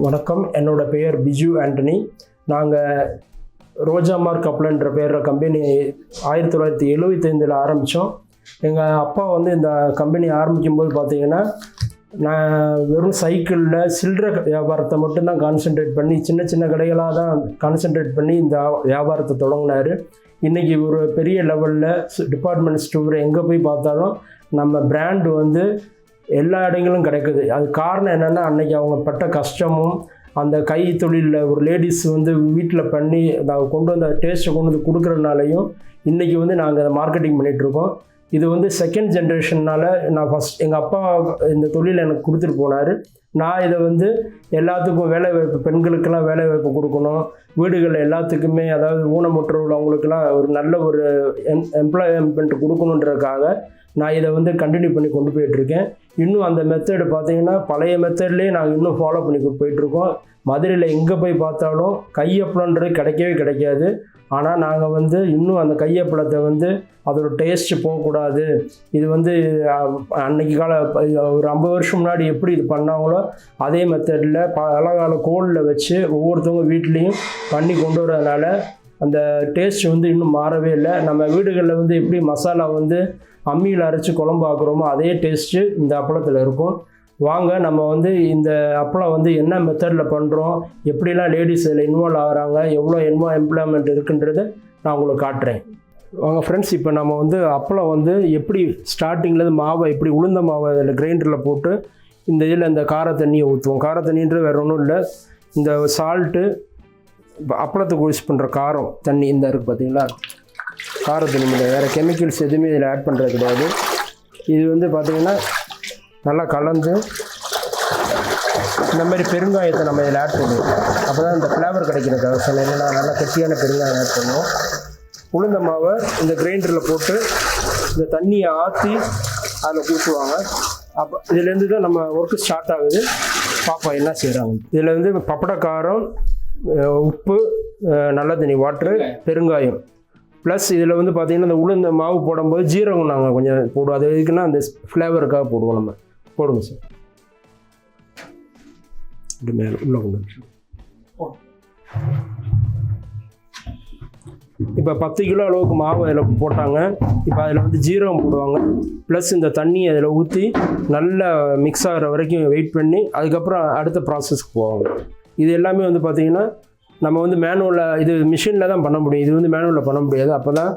வணக்கம், என்னோட பெயர் பிஜு ஆண்டனி. நாங்கள் ரோஜா மார்க் அப்ளன்ற பேரில் கம்பெனி 1975 ஆரம்பித்தோம். எங்கள் அப்பா வந்து இந்த கம்பெனி ஆரம்பிக்கும்போது பார்த்திங்கன்னா, நான் வெறும் சைக்கிளில் சில்லறை வியாபாரத்தை மட்டும்தான் கான்சென்ட்ரேட் பண்ணி சின்ன சின்ன கடைகளாக தான் கான்சென்ட்ரேட் பண்ணி இந்த வியாபாரத்தை தொடங்கினார். இன்றைக்கி ஒரு பெரிய லெவலில் டிபார்ட்மெண்ட் ஸ்டோர் எங்கே போய் பார்த்தாலும் நம்ம பிராண்டு வந்து எல்லா இடங்களும் கிடைக்குது. அது காரணம் என்னென்னா, அன்றைக்கி அவங்க பட்ட கஷ்டமும் அந்த கை தொழிலில் ஒரு லேடிஸ் வந்து வீட்டில் பண்ணி அதை கொண்டு வந்து டேஸ்ட்டை கொண்டு வந்து கொடுக்குறதுனாலையும் இன்றைக்கி வந்து நாங்கள் அதை மார்க்கெட்டிங் பண்ணிகிட்ருக்கோம். இது வந்து செகண்ட் ஜென்ரேஷன்னால் நான் எங்கள் அப்பா இந்த தொழில் எனக்கு கொடுத்துட்டு போனார். நான் இதை வந்து எல்லாத்துக்கும் வேலைவாய்ப்பு, பெண்களுக்கெல்லாம் வேலைவாய்ப்பு கொடுக்கணும், வீடுகளில் எல்லாத்துக்குமே, அதாவது ஊனமுற்ற உள்ளவங்களுக்கெல்லாம் ஒரு நல்ல ஒரு எம்ப்ளாய்மெண்ட் கொடுக்கணுன்றதுக்காக நான் இதை வந்து கண்டினியூ பண்ணி கொண்டு போயிட்டுருக்கேன். இன்னும் அந்த மெத்தடு பார்த்திங்கன்னா பழைய மெத்தட்லேயே நாங்கள் இன்னும் ஃபாலோ பண்ணி போயிட்டுருக்கோம். மதுரையில் எங்கே போய் பார்த்தாலும் கையப்பளன்றது கிடைக்கவே கிடைக்காது. ஆனால் நாங்கள் வந்து இன்னும் அந்த கையப்பளத்தை வந்து அதோட டேஸ்ட்டு போகக்கூடாது. இது வந்து அன்னைக்கு ஒரு 50 வருஷம் முன்னாடி எப்படி இது பண்ணாங்களோ அதே மெத்தடில் பலகால கோலில் வச்சு ஒவ்வொருத்தவங்க வீட்லேயும் பண்ணி கொண்டு வரதுனால அந்த டேஸ்ட் வந்து இன்னும் மாறவே இல்லை. நம்ம வீடுகளில் வந்து எப்படி மசாலா வந்து அம்மியில் அரைச்சி குழம்பு ஆக்குறோமோ அதே டேஸ்ட்டு இந்த அப்பளத்தில் இருக்கும். வாங்க, நம்ம வந்து இந்த அப்பளம் வந்து என்ன மெத்தடில் பண்ணுறோம், எப்படிலாம் லேடிஸ் இதில் இன்வால்வ் ஆகிறாங்க, எவ்வளோ எம்ப்ளாய்மெண்ட் இருக்குன்றதை நான் உங்களுக்கு காட்டுறேன். வாங்க ஃப்ரெண்ட்ஸ், இப்போ நம்ம வந்து அப்பளம் வந்து எப்படி ஸ்டார்டிங்லேருந்து மாவை எப்படி உளுந்த மாவை அதில் கிரைண்டரில் போட்டு இந்த இதில் இந்த கார தண்ணியை ஊற்றுவோம். கார தண்ணின்றது வேறு ஒன்றும் இல்லை, இந்த சால்ட்டு, அப்பளத்துக்கு யூஸ் பண்ணுற காரம் தண்ணி இந்த இருக்குது பார்த்தீங்களா, கார தண்ணி. வேறு கெமிக்கல்ஸ் எதுவுமே இதில் ஆட் பண்ணுறது கிடையாது. இது வந்து பார்த்திங்கன்னா நல்லா கலந்து இந்த மாதிரி பெருங்காயத்தை நம்ம இதில் ஆட் பண்ணுவோம். அப்போ தான் இந்த ஃப்ளேவர் கிடைக்கிறதுக்காக சொன்னேன். நல்லா கெட்டியான பெருங்காயம் ஆட் பண்ணுவோம். உளுந்த மாவை இந்த கிரைண்டரில் போட்டு இந்த தண்ணியை ஆற்றி அதில் ஊற்றுவாங்க. அப்போ இதுலேருந்து தான் நம்ம ஒர்க்கு ஸ்டார்ட் ஆகுது. பாப்பா என்ன செய்கிறாங்க, இதில் வந்து பப்படக்காரம், உப்பு, நல்ல தண்ணி, வாட்ரு, பெருங்காயம் ப்ளஸ் இதில் வந்து பார்த்திங்கன்னா இந்த உளுந்த மாவு போடும்போது ஜீரகம் நாங்கள் கொஞ்சம் போடுவோம். அது எதுக்குன்னா அந்த ஃப்ளேவருக்காக போடுவோம். நம்ம போடுங்க சார், இப்படி மேலே உள்ள கொண்டு. இப்போ 10 கிலோ அளவுக்கு மாவு அதில் போட்டாங்க. இப்போ அதில் வந்து ஜீரகம் போடுவாங்க, ப்ளஸ் இந்த தண்ணியை அதில் ஊற்றி நல்லா மிக்ஸ் ஆகிற வரைக்கும் வெயிட் பண்ணி அதுக்கப்புறம் அடுத்த ப்ராசஸ்க்கு போவாங்க. இது எல்லாமே வந்து பார்த்திங்கன்னா நம்ம வந்து மேனுவலில், இது மிஷினில் தான் பண்ண முடியும். இது வந்து மேனுவலில் பண்ண முடியாது. அப்போ தான்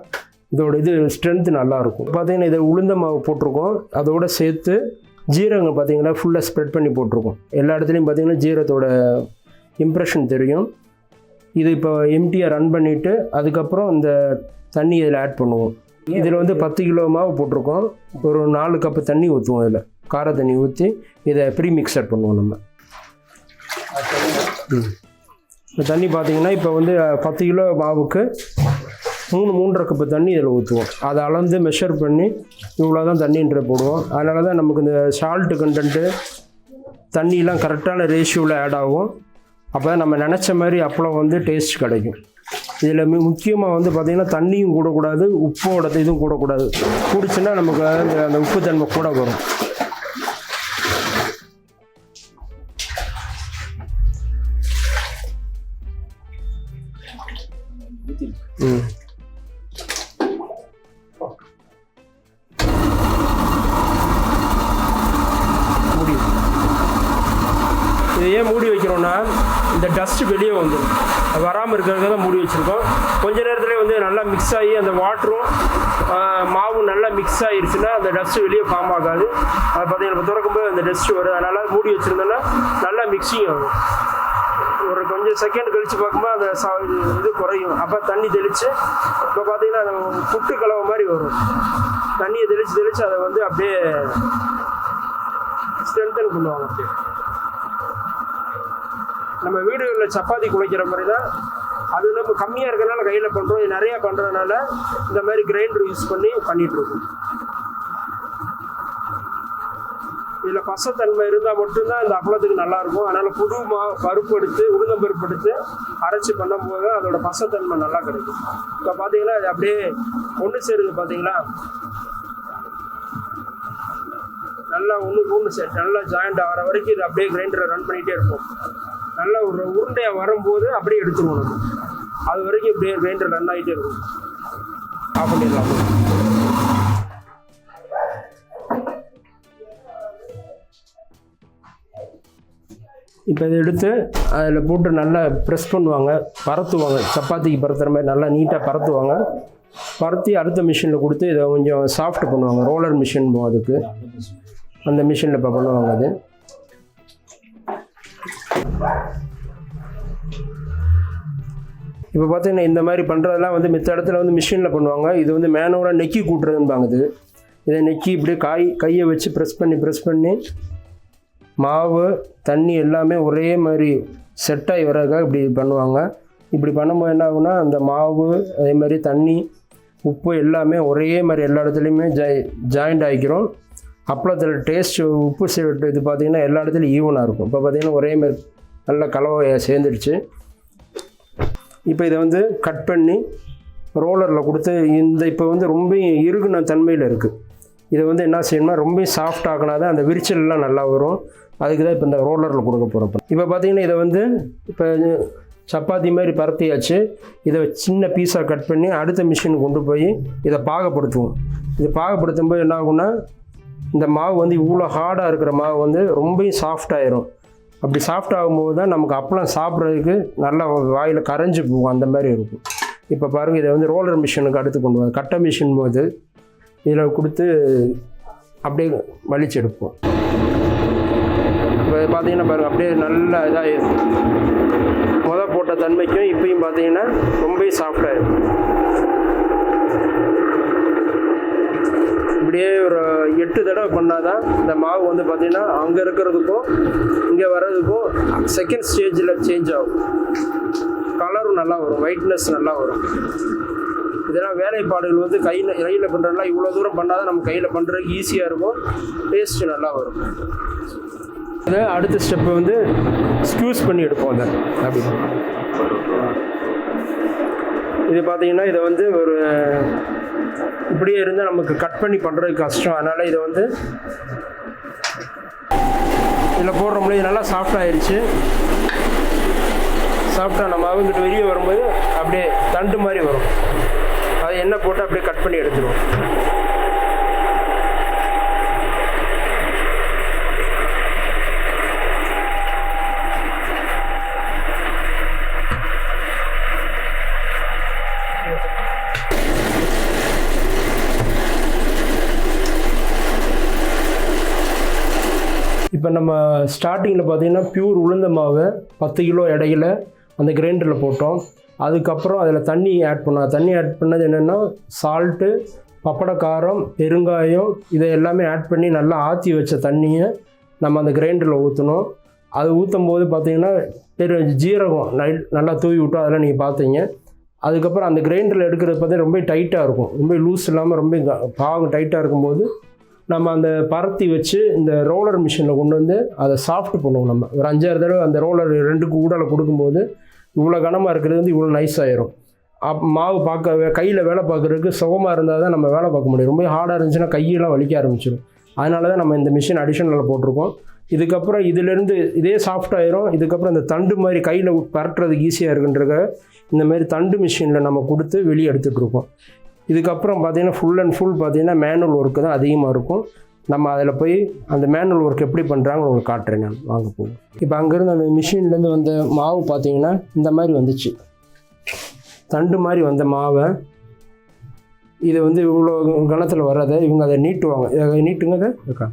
இதோட இது ஸ்ட்ரென்த்து நல்லாயிருக்கும். பார்த்திங்கன்னா இதை உளுந்த மாவு போட்டிருக்கோம், அதோடு சேர்த்து ஜீரகம் பார்த்திங்கன்னா ஃபுல்லாக ஸ்ப்ரெட் பண்ணி போட்டிருக்கோம். எல்லா இடத்துலையும் பார்த்திங்கன்னா ஜீரகத்தோட இம்ப்ரெஷன் தெரியும். இது இப்போ எம்டியாக ரன் பண்ணிவிட்டு அதுக்கப்புறம் இந்த தண்ணி இதில் ஆட் பண்ணுவோம். இதில் வந்து 10 கிலோ மாவு போட்டிருக்கோம். ஒரு 4 கப்பு தண்ணி ஊற்றுவோம். இதில் கார தண்ணி ஊற்றி இதை ப்ரீ மிக்சர் பண்ணுவோம். நம்ம இந்த தண்ணி பார்த்திங்கன்னா இப்போ வந்து 10 கிலோ மாவுக்கு 3.5 கப்பு தண்ணி இதில் ஊற்றுவோம். அதை அளந்து மெஷர் பண்ணி இவ்வளோ தான் தண்ணின்ற போடுவோம். அதனால தான் நமக்கு இந்த சால்ட்டு கண்டென்ட்டு தண்ணியெலாம் கரெக்டான ரேஷியோவில் ஆட் ஆகும். அப்போ தான் நம்ம நினச்ச மாதிரி அப்பளம் வந்து டேஸ்ட் கிடைக்கும். இதில் முக்கியமாக வந்து பார்த்திங்கன்னா தண்ணியும் கூடக்கூடாது, உப்போட இதுவும் கூடக்கூடாது. கூடிச்சுன்னா நமக்கு அந்த உப்பு தன்மை கூட வரும். இதை ஏன் மூடி வைக்கிறோன்னா, இந்த டஸ்ட்டு வெளியே வந்துடும், வராமல் இருக்கிறதுக்கு தான் மூடி வச்சுருக்கோம். கொஞ்ச நேரத்தில் வந்து நல்லா மிக்ஸ் ஆகி அந்த வாட்டரும் மாவும் நல்லா மிக்ஸ் ஆகிடுச்சுன்னா அந்த டஸ்ட்டு வெளியே ஃபார்ம் ஆகாது. அது பார்த்திங்கன்னா இப்போ திறக்கும்போது அந்த டஸ்ட்டு வரும். அதனால் மூடி வச்சுருந்தோன்னா நல்லா மிக்சிங் ஆகும். ஒரு கொஞ்சம் செகண்ட் கழித்து பார்க்கும்போது அந்த இது குறையும். அப்போ தண்ணி தெளித்து இப்போ பார்த்திங்கன்னா அந்த புட்டு கலவை மாதிரி வரும். தண்ணியை தெளித்து அதை வந்து அப்படியே ஸ்ட்ரென்தன் பண்ணுவாங்க. அப்படியே நம்ம வீடுகளில் சப்பாத்தி குழைக்கிற மாதிரி தான். அது நம்ம கம்மியாக இருக்கிறதுனால கையில் பண்ணுறோம். இது நிறையா பண்ணுறதுனால இந்த மாதிரி கிரைண்டர் யூஸ் பண்ணிகிட்ருக்கோம். இதில் பசத்தன்மை இருந்தால் மட்டும்தான் இந்த அப்பளத்துக்கு நல்லாயிருக்கும். அதனால் புது பருப்பு எடுத்து, உளுந்தம்பருப்பு எடுத்து அரைச்சி பண்ணும்போது அதோட பசத்தன்மை நல்லா கிடைக்கும். இப்போ பார்த்தீங்கன்னா அது அப்படியே ஒன்று சேருது. பார்த்தீங்களா, நல்லா ஒன்றுக்கு ஒன்று நல்லா ஜாயிண்ட் ஆகிற வரைக்கும் இது அப்படியே கிரைண்டரை ரன் பண்ணிகிட்டே இருக்கும். நல்ல ஒரு உருண்டையாக வரும்போது அப்படியே எடுத்துருவோம் நம்ம. அது வரைக்கும் இப்படியே கிரைண்டர் ரன் ஆகிட்டே இருக்கும். ஆஃப் பண்ணிடலாம். இப்போ இதை எடுத்து அதில் போட்டு நல்லா ப்ரெஸ் பண்ணுவாங்க, பரத்துவாங்க. சப்பாத்திக்கு பரத்துற மாதிரி நல்லா நீட்டாக பரத்துவாங்க. பரத்தி அடுத்த மிஷினில் கொடுத்து இதை கொஞ்சம் சாஃப்ட் பண்ணுவாங்க. ரோலர் மிஷின் அதுக்கு அந்த மிஷினில் இப்போ பண்ணுவாங்க. அது இப்போ பார்த்தீங்கன்னா இந்த மாதிரி பண்ணுறதெல்லாம் வந்து மித்த இடத்துல வந்து மிஷினில் பண்ணுவாங்க. இது வந்து மேனுவலாக நெக்கி கூட்டுறதுன்பாங்க. இதை நெக்கி இப்படியே கையை வச்சு ப்ரெஸ் பண்ணி மாவு தண்ணி எல்லாமே ஒரே மாதிரி செட்டாகி வரதுக்காக இப்படி பண்ணுவாங்க. இப்படி பண்ணும்போது என்ன ஆகுனா அந்த மாவு அதே மாதிரி தண்ணி உப்பு எல்லாமே ஒரே மாதிரி எல்லா இடத்துலையுமே ஜாயிண்ட் ஆகிக்கிறோம். அப்பளத்தில் டேஸ்ட் உப்பு இது பார்த்திங்கன்னா எல்லா இடத்துலையும் ஈவனாக இருக்கும். இப்போ பார்த்திங்கன்னா ஒரே மாதிரி நல்ல கலவை சேர்ந்துடுச்சு. இப்போ இதை வந்து கட் பண்ணி ரோலரில் கொடுத்து இப்போ வந்து ரொம்ப இறுகுன தன்மையில் இருக்குது. இதை வந்து என்ன செய்யணும்னா ரொம்ப சாஃப்ட் ஆகினா தான் அந்த விரிச்சல்லாம் நல்லா வரும். அதுக்கு தான் இப்போ இந்த ரோலரில் கொடுக்க போகிறோம். இப்போ பார்த்திங்கன்னா இதை வந்து இப்போ சப்பாத்தி மாதிரி பரத்தியாச்சு. இதை சின்ன பீஸாக கட் பண்ணி அடுத்த மிஷினுக்கு கொண்டு போய் இதை பாகப்படுத்துவோம். இது பாகப்படுத்தும் போது என்ன ஆகும்னா இந்த மாவு வந்து இவ்வளோ ஹார்டாக இருக்கிற மாவு வந்து ரொம்ப சாஃப்டாகிடும். அப்படி சாஃப்ட் ஆகும்போது தான் நமக்கு அப்பளம் சாப்பிட்றதுக்கு நல்லா வாயில் கரைஞ்சி போகும். அந்த மாதிரி இருக்கும். இப்போ பாருங்கள், இதை வந்து ரோலர் மிஷினுக்கு அடுத்து கொண்டு வந்து கட்டை மிஷின் போது இதில் கொடுத்து அப்படியே வலிச்சு எடுப்போம். இப்போ பார்த்தீங்கன்னா பாருங்கள், அப்படியே நல்லா இதாக போட்ட தன்மைக்கும் இப்பயும் பார்த்தீங்கன்னா ரொம்ப சாஃப்டாகிடும். இப்படியே ஒரு 8 தடவை பண்ணால் தான் இந்த மாவு வந்து பார்த்திங்கன்னா அங்கே இருக்கிறதுக்கும் இங்கே வர்றதுக்கும் செகண்ட் ஸ்டேஜில் சேஞ்ச் ஆகும். கலரும் நல்லா வரும், ஒயிட்னஸ் நல்லா வரும். இதெல்லாம் வேலைப்பாடுகள் வந்து கையில் பண்ணுறதுலாம் இவ்வளோ தூரம் பண்ணால் தான் நம்ம கையில் பண்ணுறதுக்கு ஈஸியாக இருக்கும், டேஸ்ட்டு நல்லா வரும். இதை அடுத்த ஸ்டெப்பு வந்து ஸ்க்யூஸ் பண்ணி எடுப்போம். அதை அப்படி இது பார்த்திங்கன்னா இதை வந்து ஒரு இப்படியே இருந்தால் நமக்கு கட் பண்ணி பண்ணுறதுக்கு கஷ்டம். அதனால் இதை வந்து இதில் போடுறோம்ல, இது நல்லா சாஃப்டாகிடுச்சு. சாஃப்டாக நம்ம அவங்ககிட்ட வெளியே வரும்போது அப்படியே தண்டு மாதிரி வரும். அதை எண்ணெய் போட்டு அப்படியே கட் பண்ணி எடுத்துருவோம். இப்போ நம்ம ஸ்டார்டிங்கில் பார்த்திங்கன்னா பியூர் உளுந்த மாவை 10 கிலோ எடையில் அந்த கிரைண்டரில் போட்டோம். அதுக்கப்புறம் அதில் தண்ணி ஆட் பண்ணோம். தண்ணி ஆட் பண்ணது என்னென்னா சால்ட்டு, பப்பட காரம், பெருங்காயம் இதை எல்லாமே ஆட் பண்ணி நல்லா ஆற்றி வச்ச தண்ணியை நம்ம அந்த கிரைண்டரில் ஊற்றணும். அது ஊற்றும் போது பார்த்திங்கன்னா ஜீரகம் நல்லா தூவி விட்டோம். அதெல்லாம் நீங்கள் பார்த்தீங்க. அதுக்கப்புறம் அந்த கிரைண்டரில் எடுக்கிறது பார்த்தீங்கன்னா ரொம்ப டைட்டாக இருக்கும். ரொம்ப லூஸ் இல்லாமல் ரொம்ப பாகம் டைட்டாக இருக்கும்போது நம்ம அந்த பரத்தி வச்சு இந்த ரோலர் மிஷினில் கொண்டு வந்து அதை சாஃப்ட் பண்ணுவோம். நம்ம ஒரு 5-6 தடவை அந்த ரோலர் 2 ஊடலை கொடுக்கும்போது இவ்வளோ கனமாக இருக்கிறது வந்து இவ்வளோ நைஸ் ஆயிரும். மாவு பார்க்க கையில் வேலை பார்க்குறதுக்கு சுகமாக இருந்தால் தான் நம்ம வேலை பார்க்க முடியும். ரொம்ப ஹார்டாக இருந்துச்சுன்னா கையெல்லாம் வலிக்க ஆரம்பிச்சிடும். அதனால தான் நம்ம இந்த மிஷின் அடிஷனலில் போட்டிருக்கோம். இதுக்கப்புறம் இதிலேருந்து இதே சாஃப்டாயிரும். இதுக்கப்புறம் இந்த தண்டு மாதிரி கையில் பரட்டுறதுக்கு ஈஸியாக இருக்குன்றத இந்த மாதிரி தண்டு மிஷினில் நம்ம கொடுத்து வெளியே எடுத்துகிட்ருக்கோம். இதுக்கப்புறம் பார்த்திங்கன்னா ஃபுல் அண்ட் ஃபுல் பார்த்திங்கன்னா மேனுவல் ஒர்க்கு தான் அதிகமாக இருக்கும். நம்ம அதில் போய் அந்த மேனுவல் ஒர்க் எப்படி பண்ணுறாங்கன்னு உங்களுக்கு காட்டுறேன். நான் வாங்க போகும். இப்போ அங்கேருந்து அந்த மிஷின்லேருந்து வந்த மாவு பார்த்திங்கன்னா இந்த மாதிரி வந்துச்சு. தண்டு மாதிரி வந்த மாவை இது வந்து இவ்வளோ கணத்தில் வர்றதை இவங்க அதை நீட்டுவாங்க. நீட்டுங்க இருக்கா.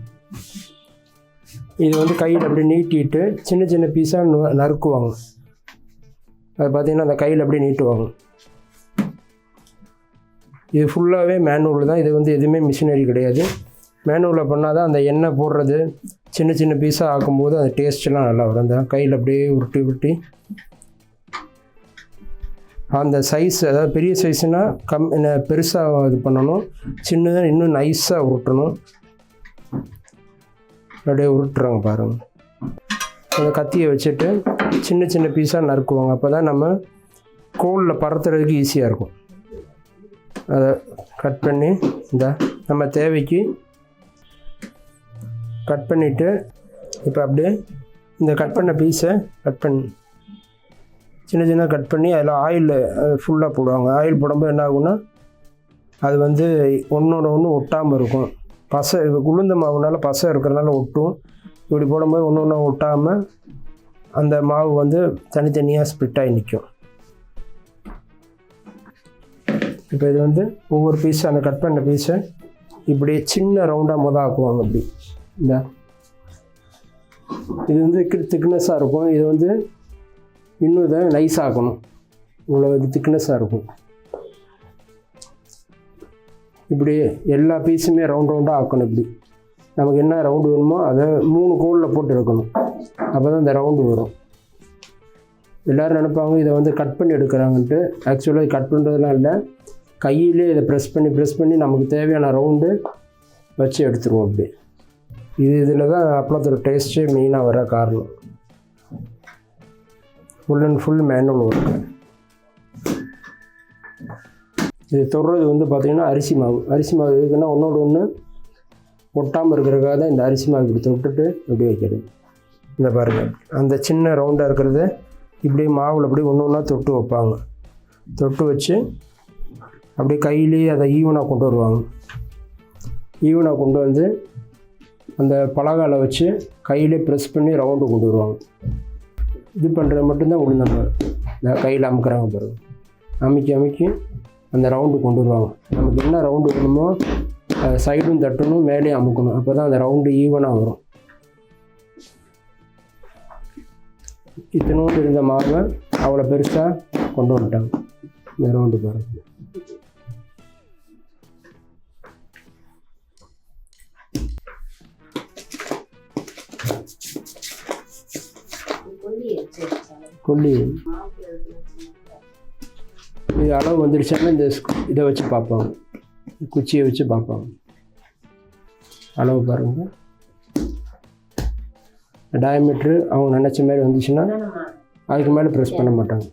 இது வந்து கையில் அப்படி நீட்டிட்டு சின்ன சின்ன பீஸாக நறுக்குவாங்க. அது பார்த்திங்கன்னா அந்த கையில் அப்படியே நீட்டுவாங்க. இது ஃபுல்லாகவே மேனுவல் தான். இது வந்து எதுவுமே மிஷினரி கிடையாது. மேனுவலில் பண்ணால் தான் அந்த எண்ணெய் போடுறது சின்ன சின்ன பீஸாக ஆக்கும்போது அந்த டேஸ்ட்லாம் நல்லா வரும். அந்த கையில் அப்படியே உருட்டி அந்த சைஸ், அதாவது பெரிய சைஸ்னால் பெருசாக இது பண்ணணும். சின்னதாக இன்னும் நைஸாக உருட்டணும். அப்படியே உருட்டுறாங்க பாருங்கள். அந்த கத்தியை வச்சுட்டு சின்ன சின்ன பீஸாக நறுக்குவாங்க. அப்போ தான் நம்ம கோலில் பறத்துறதுக்கு ஈஸியாக இருக்கும். அதை கட் பண்ணி நம்ம தேவைக்கு கட் பண்ணிவிட்டு இப்போ அப்படியே இந்த கட் பண்ண பீஸை சின்ன சின்ன கட் பண்ணி அதில் ஆயில் ஃபுல்லாக போடுவாங்க. ஆயில் போடும்போது என்ன ஆகும்னா அது வந்து ஒன்றோட ஒன்று ஒட்டாமல் இருக்கும். பசை உளுந்த மாவுனால பசை இருக்கிறனால ஒட்டும். இப்படி போடும்போது ஒன்று ஒன்று ஒட்டாமல் அந்த மாவு வந்து தனித்தனியாக ஸ்ப்ளிட் ஆகி நிற்கும். இப்போ இது வந்து ஒவ்வொரு பீஸை அந்த கட் பண்ண பீஸை இப்படி சின்ன ரவுண்டாக ஆக்குவாங்க. இப்படி இது வந்து திக்னஸாக இருக்கும். இது வந்து இன்னும் இதை நைஸ் ஆக்கணும். இவ்வளோ இது திக்னஸாக இருக்கும். இப்படி எல்லா பீஸுமே ரவுண்டாக ஆக்கணும். இப்படி நமக்கு என்ன ரவுண்டு வேணுமோ அதை 3 கோலில் போட்டு எடுக்கணும். அப்போ தான் இந்த ரவுண்டு வரும். எல்லோரும் நினைப்பாங்க இதை வந்து கட் பண்ணி எடுக்கிறாங்கன்ட்டு. ஆக்சுவலாக கட் பண்ணுறதுலாம் இல்லை, கையிலே இதை ப்ரெஸ் பண்ணி நமக்கு தேவையான ரவுண்டு வச்சு எடுத்துருவோம். அப்படி இதில் தான் அப்பளத்தோட டேஸ்ட்டே மெயினாக வர காரணம். Full and full manual work. இது தொடுறது வந்து பார்த்திங்கன்னா அரிசி மாவு எதுக்குன்னா ஒன்றோட ஒன்று ஒட்டாமல் இருக்கிறதுக்காக தான் இந்த அரிசி மாவு இப்படி தொட்டுட்டு இப்படி வைக்கிறது. இந்த பாருங்கள், அந்த சின்ன ரவுண்டாக இருக்கிறத இப்படி மாவில் அப்படி ஒன்று ஒன்றா தொட்டு வைப்பாங்க. தொட்டு வச்சு அப்படியே கையிலேயே அதை ஈவனாக கொண்டு வருவாங்க. ஈவனாக கொண்டு வந்து அந்த பலகால வச்சு கையிலே ப்ரெஸ் பண்ணி ரவுண்டு கொண்டு வருவாங்க. இது பண்ணுறது மட்டும்தான் உளுந்தம்ப இந்த கையில் அமுக்கிறாங்க பாருங்கள். அமைக்கி அந்த ரவுண்டு கொண்டு வருவாங்க. நமக்கு என்ன ரவுண்டு வேணுமோ சைடும் தட்டணும், மேலேயும் அமுக்கணும். அப்போ தான் அந்த ரவுண்டு ஈவனாக வரும். இத்தனோடு இருந்த மாவை அவ்வளோ பெருசாக கொண்டு வந்துட்டாங்க. இந்த ரவுண்டு பாருங்கள். கொல்லி இது அளவு வந்துடுச்சாலும் இந்த இதை வச்சு பார்ப்பாங்க, குச்சியை வச்சு பார்ப்பாங்க. அளவு பாருங்கள். டயமீட்ரு அவங்க நினச்ச மாதிரி வந்துச்சுன்னா அதுக்கு மேலே ப்ரெஸ் பண்ண மாட்டாங்க.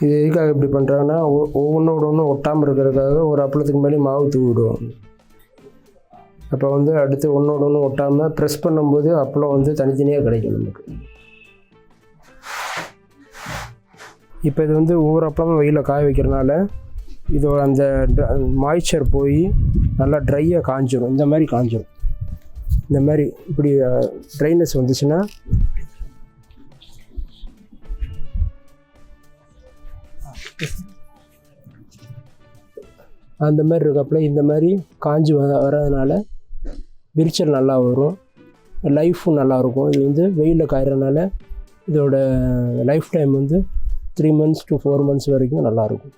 இது எதுக்காக இப்படி பண்ணுறாங்கன்னா ஒவ்வொன்றோட ஒன்று ஒட்டாமல் இருக்கிறதுக்காக ஒரு அப்பளத்துக்கு மேலே மாவு தூவி விடுவாங்க. அப்போ வந்து அடுத்து ஒன்றோட ஒன்று ஒட்டாமல் ப்ரெஸ் பண்ணும்போது அப்பளம் வந்து தனித்தனியாக கிடைக்கும் நமக்கு. இப்போ இது வந்து ஒவ்வொரு அப்பளமும் வெயிலில் காய வைக்கிறனால இதோட அந்த மாய்ச்சர் போய் நல்லா ட்ரையாக காஞ்சிடும். இந்த மாதிரி காஞ்சிடும். இந்த மாதிரி இப்படி ட்ரைனஸ் வந்துச்சுன்னா அந்த மாதிரி இருக்கப்பல இந்த மாதிரி காஞ்சி வர்றதுனால விரிச்சல் நல்லா வரும், லைஃப்பும் நல்லாயிருக்கும். இது வந்து வெயிலில் காயறதுனால இதோட லைஃப் டைம் வந்து 3 months to 4 months வரைக்கும் நல்லாயிருக்கும்.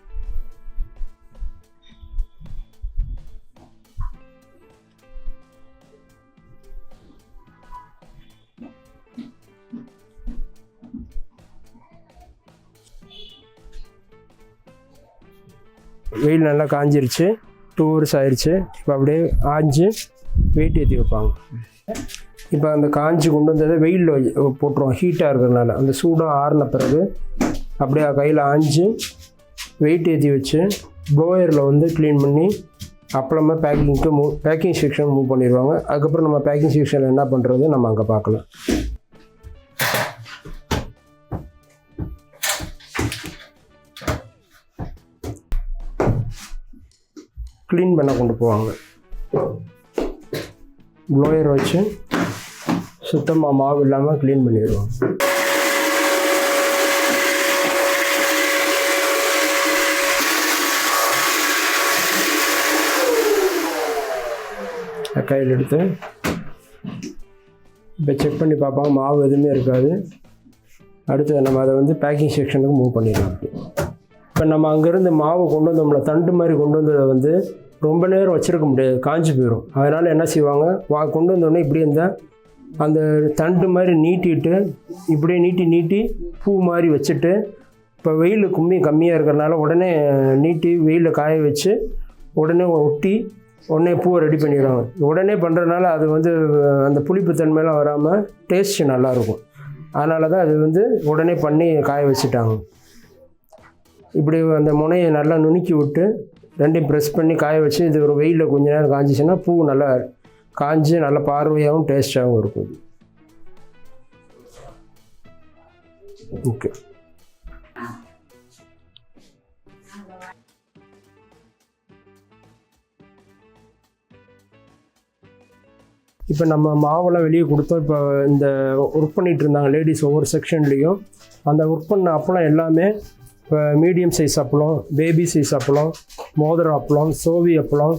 வெயில் நல்லா காஞ்சிருச்சு, 2 hours ஆயிடுச்சு. இப்போ அப்படியே ஆஞ்சு வெயிட் ஏற்றி வைப்பாங்க. இப்போ அந்த காஞ்சி கொண்டு வந்ததை வெயிலில் போட்டுருவோம். ஹீட்டாக இருக்கிறதுனால அந்த சூடாக ஆறின பிறகு அப்படியே கையில் ஆஞ்சு வெயிட் ஏற்றி வச்சு ப்ளோயரில் வந்து க்ளீன் பண்ணி அப்புறமா பேக்கிங் செக்ஷன் மூவ் பண்ணிடுவாங்க. அதுக்கப்புறம் நம்ம பேக்கிங் செக்ஷனில் என்ன பண்ணுறது நம்ம அங்கே பார்க்கலாம். க்ளீன் பண்ண கொண்டு போவாங்க. ப்ளோயர் வச்சு சுத்தமாக மாவு இல்லாமல் க்ளீன் பண்ணிடுவாங்க. கையில் எடுத்து இப்போ செக் பண்ணி பார்ப்பாங்க, மாவு எதுவுமே இருக்காது. அடுத்து நம்ம அதை வந்து பேக்கிங் செக்ஷனுக்கு மூவ் பண்ணிடலாம். இப்போ நம்ம அங்கேருந்து மாவு கொண்டு வந்தோம்ல, தண்டு மாதிரி கொண்டு வந்ததை வந்து ரொம்ப நேரம் வச்சுருக்க முடியாது, காஞ்சி போயிடும். அதனால் என்ன செய்வாங்க, கொண்டு வந்தோடனே இப்படி இருந்தால் அந்த தண்டு மாதிரி நீட்டிட்டு இப்படியே நீட்டி பூ மாதிரி வச்சுட்டு, இப்போ வெயில் கம்மியாக இருக்கிறனால உடனே நீட்டி வெயிலில் காய வச்சு உடனே ஒட்டி உடனே பூவை ரெடி பண்ணிடுவாங்க. உடனே பண்ணுறதுனால அது வந்து அந்த புளிப்பு தன்மையெல்லாம் வராமல் டேஸ்ட்டு நல்லாயிருக்கும். அதனால தான் அது வந்து உடனே பண்ணி காய வச்சுட்டாங்க. இப்படி அந்த முனையை நல்லா நுணுக்கி விட்டு ரெண்டையும் ப்ரெஸ் பண்ணி காய வச்சு இது ஒரு வெயிலில் கொஞ்சம் நேரம் காய்ஞ்சிச்சின்னா பூ நல்லா காஞ்சி நல்ல பார்வையாகவும் டேஸ்ட்டாகவும் இருக்கும். ஓகே. இப்போ நம்ம மாவெல்லாம் வெளியே கொடுத்தோம். இப்போ இந்த ஒர்க் பண்ணிகிட்டு இருந்தாங்க லேடிஸ் ஒவ்வொரு செக்ஷன்லேயும். அந்த ஒர்க் பண்ண அப்பளம் எல்லாமே இப்போ மீடியம் சைஸ் அப்பளம், பேபி சைஸ் அப்பளம், மோதிர அப்பளம், சோவி அப்பளம்,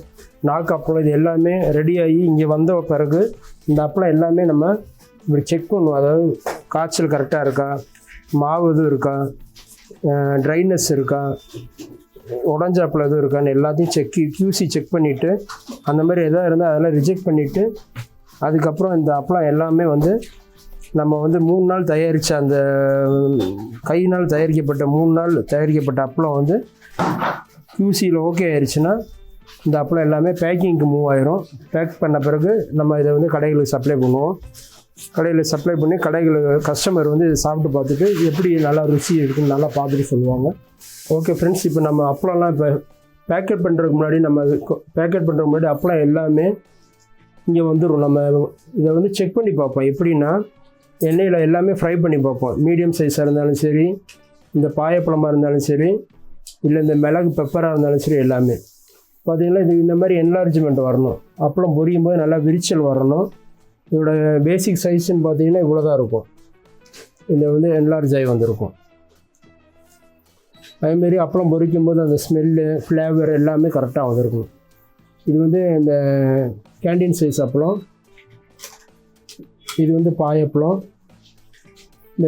நாக்கு அப்பளம், இது எல்லாமே ரெடியாகி இங்கே வந்த பிறகு இந்த அப்பளம் எல்லாமே நம்ம இப்படி செக் பண்ணுவோம். அதாவது காய்ச்சல் கரெக்டாக இருக்கா, மாவு எதுவும் இருக்கா, ட்ரைனஸ் இருக்கா, உடஞ்ச அப்பளம் எதுவும் இருக்கான்னு எல்லாத்தையும் QC செக் பண்ணிவிட்டு அந்த மாதிரி எதாவது இருந்தால் அதெல்லாம் ரிஜெக்ட் பண்ணிவிட்டு அதுக்கப்புறம் இந்த அப்பளம் எல்லாமே வந்து நம்ம வந்து 3 நாள் தயாரித்த அந்த கையினால் தயாரிக்கப்பட்ட 3 நாள் தயாரிக்கப்பட்ட அப்பளம் வந்து QCயில் ஓகே ஆயிடுச்சுன்னா இந்த அப்பளம் எல்லாமே பேக்கிங்க்கு மூவ் ஆயிரும். பேக் பண்ண பிறகு நம்ம இதை வந்து கடைகளுக்கு சப்ளை பண்ணுவோம். கடையில் சப்ளை பண்ணி கஸ்டமர் வந்து இதை சாப்பிட்டு பார்த்துட்டு எப்படி நல்லா ருசி இருக்குன்னு நல்லா பார்த்துட்டு சொல்லுவாங்க. ஓகே ஃப்ரெண்ட்ஸ், இப்போ நம்ம அப்பளம்லாம் இப்போ பேக்கெட் பண்ணுறதுக்கு முன்னாடி அப்பளம் எல்லாமே இங்கே வந்துடும். நம்ம இதை வந்து செக் பண்ணி பார்ப்போம். எப்படின்னா எண்ணெயில் எல்லாமே ஃப்ரை பண்ணி பார்ப்போம். மீடியம் சைஸாக இருந்தாலும் சரி, இந்த பாயப்பழமாக இருந்தாலும் சரி, இல்லை இந்த மிளகு பெப்பராக இருந்தாலும் சரி, எல்லாமே பார்த்திங்கன்னா இது இந்த மாதிரி என்லார்ஜ்மெண்ட் வரணும். அப்பளம் பொரியும் போது நல்லா விரிச்சல் வரணும். இதோட பேசிக் சைஸ்ன்னு பார்த்திங்கன்னா இவ்வளோ தான் இருக்கும். இந்த வந்து என்லார்ஜ் ஆகி வந்திருக்கும். அதேமாரி அப்பளம் பொரிக்கும் போது அந்த ஸ்மெல்லு, ஃப்ளேவர் எல்லாமே கரெக்டாக வந்திருக்கும். இது வந்து இந்த கேண்டீன் சைஸ் அப்பளம், இது வந்து பாயப்பளம்,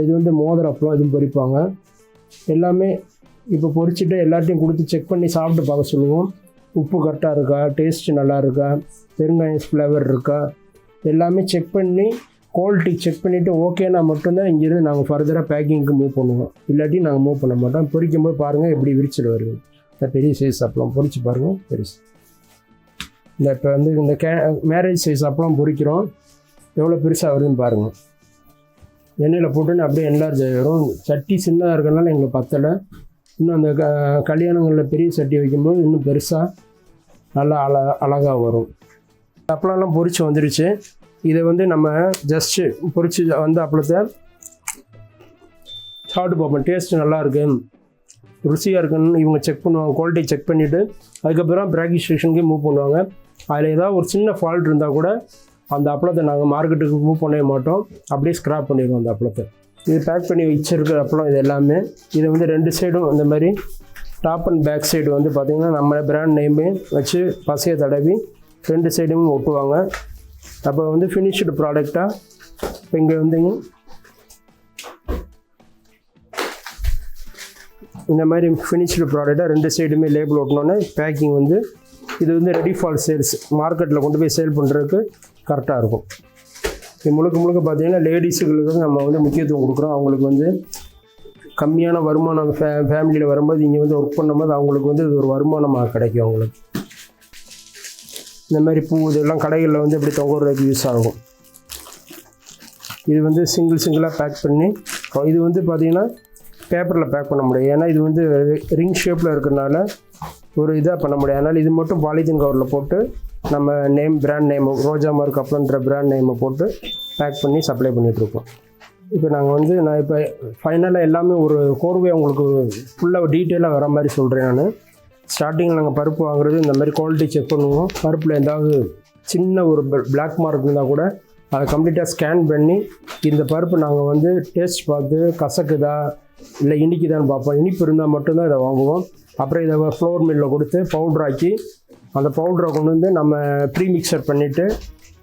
இது வந்து மோதிர அப்பளம், இதுவும் பொரிப்பாங்க. எல்லாமே இப்போ பொரிச்சுட்டு எல்லாத்தையும் கொடுத்து செக் பண்ணி சாப்பிட்டு பார்க்க சொல்லுவோம். உப்பு கரெக்டாக இருக்கா, டேஸ்ட்டு நல்லா இருக்கா, பெருங்காயம் ஃப்ளேவர் இருக்கா, எல்லாமே செக் பண்ணி குவாலிட்டி செக் பண்ணிவிட்டு ஓகேனா மட்டும்தான் இங்கேருந்து நாங்கள் ஃபர்தராக பேக்கிங்க்கு மூவ் பண்ணுவோம். இல்லாட்டி நாங்கள் மூவ் பண்ண மாட்டோம். பொரிக்கும் போது பாருங்கள் எப்படி விரிச்சிட்டு வருது. இந்த பெரிய சைஸ் அப்பளம் பொரிச்சு பாருங்கள். பெருசு இந்த இப்போ வந்து இந்த மேரேஜ் சைஸ் அப்பளம் பொரிக்கிறோம். எவ்வளோ பெருசாக வருதுன்னு பாருங்கள். எண்ணெயில் போட்டுன்னு அப்படியே என்லார்ஜ் ஆகிடும். சட்டி சின்னதாக இருக்கிறனால எங்களுக்கு பத்தலை. இன்னும் அந்த கல்யாணங்களில் பெரிய சட்டி வைக்கும்போது இன்னும் பெருசாக நல்லா அழகாக வரும். அப்பளம்லாம் பொரிச்சு வந்துடுச்சு. இதை வந்து நம்ம ஜஸ்ட்டு பொரிச்சு வந்து அப்பளத்தை சாப்பிட்டு பார்ப்போம். டேஸ்ட்டு நல்லாயிருக்கு, ருசியாக இருக்குன்னு இவங்க செக் பண்ணுவாங்க. குவாலிட்டி செக் பண்ணிவிட்டு அதுக்கப்புறம் பிராக்கிங் ஸ்டேஷனுக்கே மூவ் பண்ணுவாங்க. அதில் ஏதாவது ஒரு சின்ன ஃபால்ட் இருந்தால் கூட அந்த அப்பளத்தை நாங்கள் மார்க்கெட்டுக்கு மூவ் பண்ணவே மாட்டோம். அப்படியே ஸ்க்ராப் பண்ணிடுவோம் அந்த அப்பளத்தை. இது பேக் பண்ணி வச்சிருக்கிற அப்பளம் இது எல்லாமே. இதை வந்து 2 சைடும் இந்த மாதிரி டாப் அண்ட் பேக் சைடு வந்து பார்த்திங்கன்னா நம்ம பிராண்ட் நேமே வச்சு பசையை தடவி 2 சைடும் ஒட்டுவாங்க. அப்போ வந்து ஃபினிஷ்டு ப்ராடக்டாக இப்போ இங்கே வந்துங்க இந்த மாதிரி ஃபினிஷ்டு ப்ராடக்டாக 2 சைடுமே லேபிள் ஒட்டினோன்னே பேக்கிங் வந்து இது வந்து ரெடி ஃபார் சேல்ஸ், மார்க்கெட்டில் கொண்டு போய் சேல் பண்ணுறதுக்கு கரெக்டாக இருக்கும். இது முழுக்க பார்த்திங்கன்னா லேடிஸுகளுக்கு நம்ம வந்து முக்கியத்துவம் கொடுக்குறோம். அவங்களுக்கு வந்து கம்மியான வருமானம் ஃபேமிலியில் வரும்போது இங்கே வந்து ஒர்க் பண்ணும்போது அவங்களுக்கு வந்து இது ஒரு வருமானமாக கிடைக்கும். அவங்களுக்கு இந்த மாதிரி பூ இதெல்லாம் கடைகளில் வந்து இப்படி தொங்குறதுக்கு யூஸ் ஆகும். இது வந்து சிங்கிளாக பேக் பண்ணி இது வந்து பார்த்திங்கன்னா பேப்பரில் பேக் பண்ண முடியும். ஏன்னா இது வந்து ரிங் ஷேப்பில் இருக்கிறனால ஒரு இதாக பண்ண முடியாது. அதனால் இது மட்டும் பாலித்தீன் கவரில் போட்டு நம்ம பிராண்ட் நேம் ரோஜா மார்க் அப்படின்ற பிராண்ட் நேமை போட்டு பேக் பண்ணி சப்ளை பண்ணிகிட்ருக்கோம். இப்போ நாங்கள் வந்து நான் இப்போ ஃபைனலாக எல்லாமே ஒரு கோர்வை உங்களுக்கு ஃபுல்லாக டீட்டெயிலாக வர மாதிரி சொல்கிறேன். நான் ஸ்டார்டிங்கில் நாங்கள் பருப்பு வாங்குறது இந்த மாதிரி குவாலிட்டி செக் பண்ணுவோம். பருப்பில் ஏதாவது சின்ன ஒரு பிளாக் மார்க் இருந்தால் கூட அதை கம்ப்ளீட்டாக ஸ்கேன் பண்ணி இந்த பருப்பு நாங்கள் வந்து டேஸ்ட் பார்த்து கசக்குதா இல்லை இனிக்குதான்னு பார்ப்போம். இனிப்பு இருந்தால் மட்டும்தான் இதை வாங்குவோம். அப்புறம் இதை ஃப்ளோர் மில்லில் கொடுத்து பவுட்ராக்கி அந்த பவுட்ரை கொண்டு வந்து நம்ம ப்ரீ மிக்சர் பண்ணிவிட்டு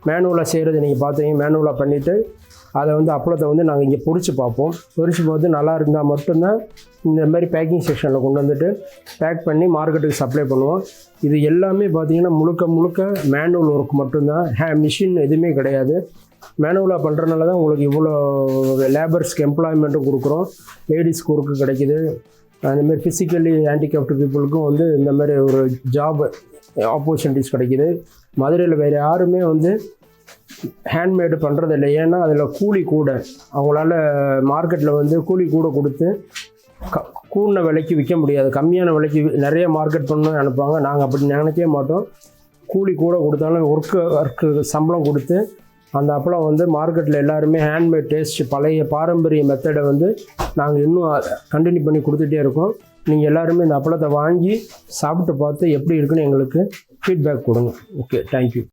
மேனுவலாக செய்கிறது நீங்கள் பார்த்தீங்க. மேனுவலாக பண்ணிவிட்டு அதை வந்து அப்பளத்தை வந்து நாங்கள் இங்கே பொரிச்சு பார்ப்போம். பொரிச்சு பார்த்து நல்லா இருந்தால் மட்டும்தான் இந்த மாதிரி பேக்கிங் செக்ஷனில் கொண்டு வந்துட்டு பேக் பண்ணி மார்க்கெட்டுக்கு சப்ளை பண்ணுவோம். இது எல்லாமே பார்த்திங்கன்னா முழுக்க மேனுவல் ஒர்க் மட்டும்தான். மிஷின் எதுவுமே கிடையாது. மேனுவலாக பண்ணுறதுனால தான் உங்களுக்கு இவ்வளோ லேபர்ஸ்க்கு எம்ப்ளாய்மெண்ட்டும் கொடுக்குறோம், லேடிஸ்க்கு ஒர்க்கு கிடைக்கிது. அந்தமாதிரி ஃபிசிக்கலி ஹேண்டிகேப்டு பீப்புளுக்கும் வந்து இந்த மாதிரி ஒரு ஜாப் ஆப்பர்ச்சுனிட்டிஸ் கிடைக்கிது. மதுரையில் வேறு யாருமே வந்து ஹேண்ட்மேடு பண்ணுறதில்லை. ஏன்னா அதில் கூலி கூட, அவங்களால மார்க்கெட்டில் வந்து கூலி கூட கொடுத்து கூடின விலைக்கு விற்க முடியாது. கம்மியான விலைக்கு நிறைய மார்க்கெட் பண்ணணும்னு நினைப்பாங்க. நாங்கள் அப்படி நினைக்கவே மாட்டோம். கூலி கூட கொடுத்தாலும் ஒர்க்கு சம்பளம் கொடுத்து அந்த அப்பளம் வந்து மார்க்கெட்டில் எல்லாருமே ஹேண்ட்மேட் டேஸ்ட் பழைய பாரம்பரிய மெத்தடை வந்து நாங்கள் இன்னும் கண்டினியூ பண்ணி கொடுத்துட்டே இருக்கோம். நீங்கள் எல்லாருமே இந்த அப்பளத்தை வாங்கி சாப்பிட்டு பார்த்து எப்படி இருக்குன்னு எங்களுக்கு ஃபீட்பேக் கொடுங்க. Okay, thank you.